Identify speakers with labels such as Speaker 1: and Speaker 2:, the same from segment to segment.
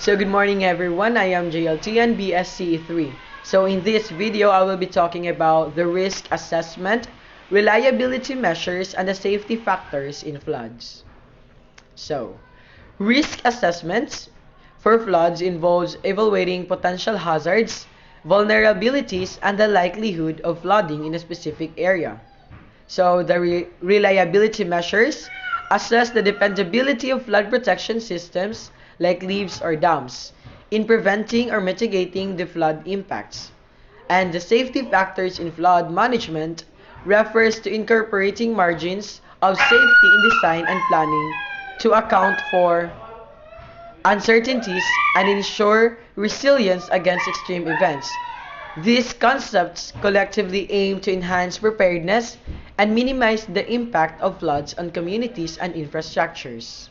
Speaker 1: So good morning everyone, I am JLTN BSCE3. So in this video, I will be talking about the risk assessment, reliability measures, and the safety factors in floods. So, risk assessments for floods involves evaluating potential hazards, vulnerabilities, and the likelihood of flooding in a specific area. So the reliability measures assess the dependability of flood protection systems like levees or dams in preventing or mitigating the flood impacts. And the safety factors in flood management refers to incorporating margins of safety in design and planning to account for uncertainties and ensure resilience against extreme events. These concepts collectively aim to enhance preparedness and minimize the impact of floods on communities and infrastructures.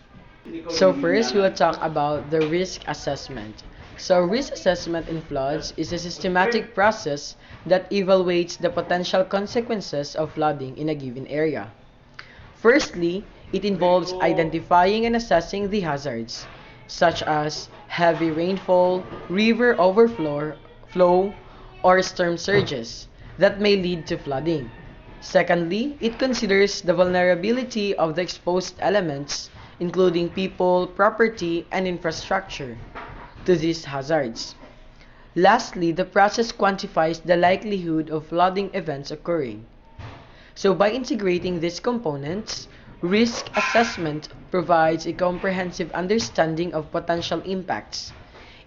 Speaker 1: So first, we will talk about the risk assessment. So risk assessment in floods is a systematic process that evaluates the potential consequences of flooding in a given area. Firstly, it involves identifying and assessing the hazards, such as heavy rainfall, river overflow, or storm surges that may lead to flooding. Secondly, it considers the vulnerability of the exposed elements, including people, property, and infrastructure, to these hazards. Lastly, the process quantifies the likelihood of flooding events occurring. So by integrating these components, risk assessment provides a comprehensive understanding of potential impacts,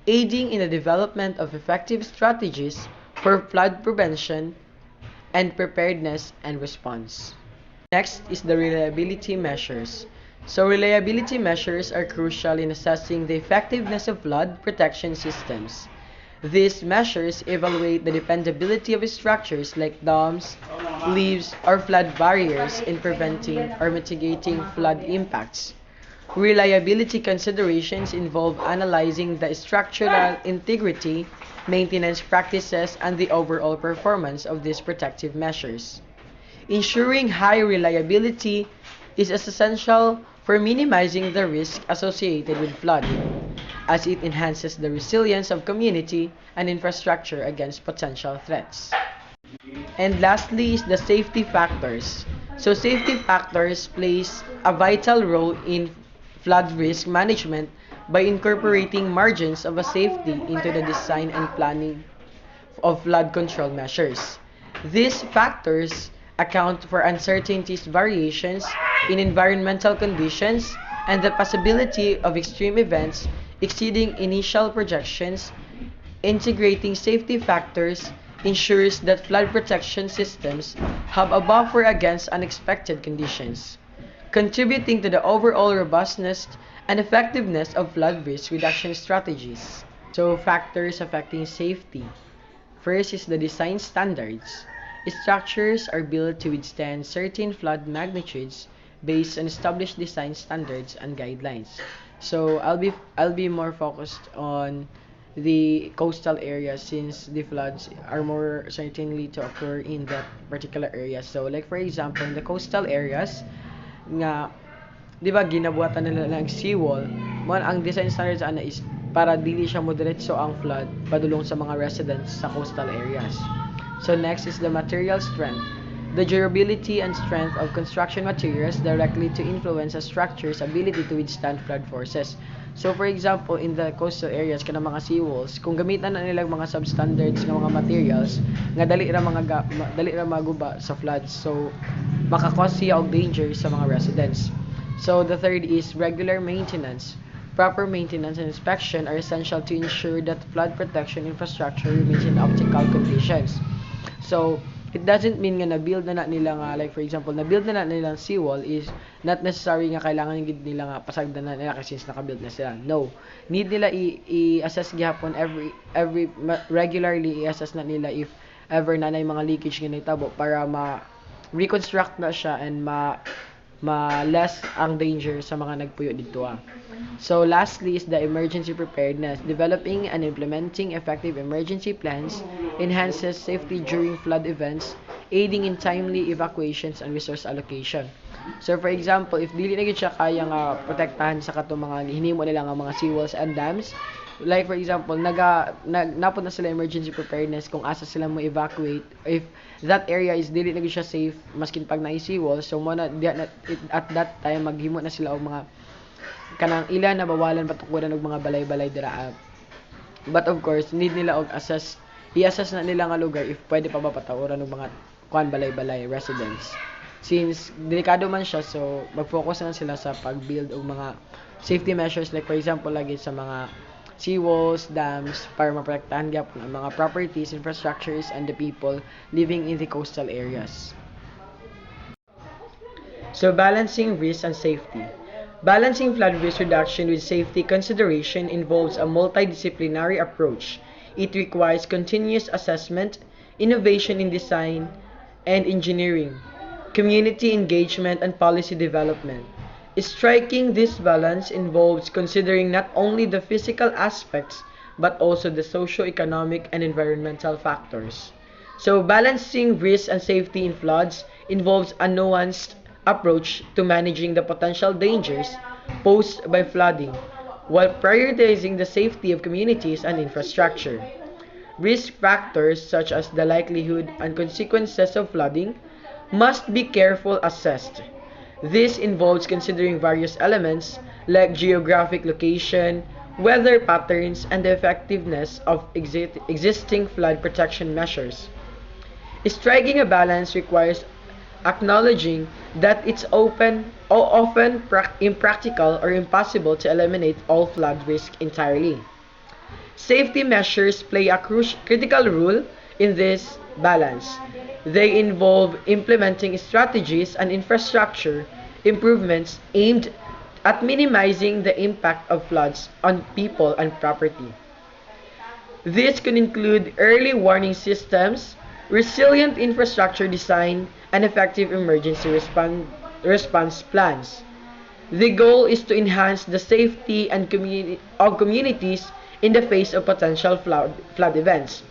Speaker 1: aiding in the development of effective strategies for flood prevention and preparedness and response. Next is the reliability measures. So reliability measures are crucial in assessing the effectiveness of flood protection systems. These measures evaluate the dependability of structures like dams, levees, or flood barriers in preventing or mitigating flood impacts. Reliability considerations involve analyzing the structural integrity, maintenance practices, and the overall performance of these protective measures. Ensuring high reliability is essential for minimizing the risk associated with flooding, as it enhances the resilience of community and infrastructure against potential threats. And lastly is the safety factors. So safety factors plays a vital role in flood risk management by incorporating margins of a safety into the design and planning of flood control measures. These factors account for uncertainties variations in environmental conditions and the possibility of extreme events exceeding initial projections. Integrating safety factors ensures that flood protection systems have a buffer against unexpected conditions, contributing to the overall robustness and effectiveness of flood risk reduction strategies. So, factors affecting safety. First is the design standards. Structures are built to withstand certain flood magnitudes based on established design standards and guidelines. So I'll be more focused on the coastal areas since the floods are more certainly to occur in that particular area. So like for example, in the coastal areas nga, di ba ginabuhatan nila ng seawall, mo ang design standards ana is para dili siya moderate ang flood padulong sa mga residents sa coastal areas. So next is the material strength. The durability and strength of construction materials directly to influence a structure's ability to withstand flood forces. So for example, in the coastal areas kana mga seawalls, kung gamitan na nilang mga substandards nga mga materials nga dali ra maguba sa floods. So maka-cause siya og danger sa mga residents. So the third is regular maintenance. Proper maintenance and inspection are essential to ensure that flood protection infrastructure remains in optimal conditions. So, it doesn't mean nga na-build na nila nga, like for example, na-build na nila ang seawall is not necessary nga kailangan nila nga pasagdan na nila kasi since naka-build na sila. No. Need nila i-assess gihapon every regularly i-assess na nila if ever na mga leakage nga nitabo para ma-reconstruct na siya and ma-less ang danger sa mga nagpuyo dito. So lastly is the emergency preparedness. Developing and implementing effective emergency plans enhances safety during flood events, aiding in timely evacuations and resource allocation. So for example, if dili na gyud siya kaya nga protektahan sa katong mga hinimo nila nga mga seawalls and dams, like for example, napod na sila emergency preparedness kung asa sila mo evacuate if that area is dili na gyud siya safe maskin pag na seawall, so mo na at that time maghimo na sila og mga kanang ilan na bawalan patukuran og mga balay-balay dira. But of course, need nila og i-assess na nila nga lugar if pwede pa ba patawuran og mga balay-balay residents. Since delikado man siya, so mag-focus na sila sa pag-build og mga safety measures, like for example lagi sa mga seawalls, dams, para maprotektahan gyapon ang mga properties, infrastructures, and the people living in the coastal areas. So balancing risk and safety. Balancing flood risk reduction with safety consideration involves a multidisciplinary approach. It requires continuous assessment, innovation in design and engineering, community engagement, and policy development. Striking this balance involves considering not only the physical aspects but also the socio-economic and environmental factors. So balancing risk and safety in floods involves a nuanced approach to managing the potential dangers posed by flooding while prioritizing the safety of communities and infrastructure. Risk factors such as the likelihood and consequences of flooding must be carefully assessed. This involves considering various elements like geographic location, weather patterns, and the effectiveness of existing flood protection measures. Striking a balance requires acknowledging that it's often impractical or impossible to eliminate all flood risk entirely. Safety measures play a critical role in this balance. They involve implementing strategies and infrastructure improvements aimed at minimizing the impact of floods on people and property. This could include early warning systems, resilient infrastructure design, and effective emergency response plans. The goal is to enhance the safety and of communities in the face of potential flood events.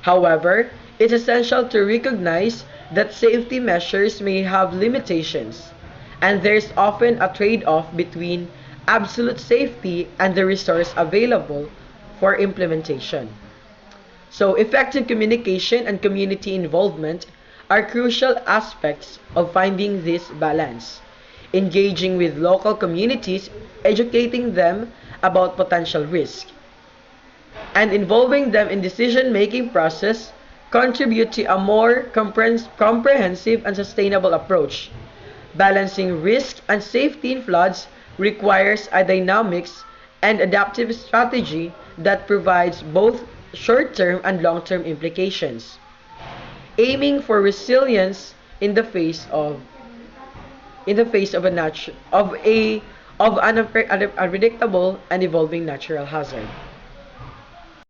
Speaker 1: However, it's essential to recognize that safety measures may have limitations, and there's often a trade-off between absolute safety and the resource available for implementation. So, effective communication and community involvement are crucial aspects of finding this balance. Engaging with local communities, educating them about potential risk, and involving them in decision-making process contribute to a more comprehensive and sustainable approach. Balancing risk and safety in floods requires a dynamic and adaptive strategy that provides both short-term and long-term implications, aiming for resilience in the face of an unpredictable and evolving natural hazard.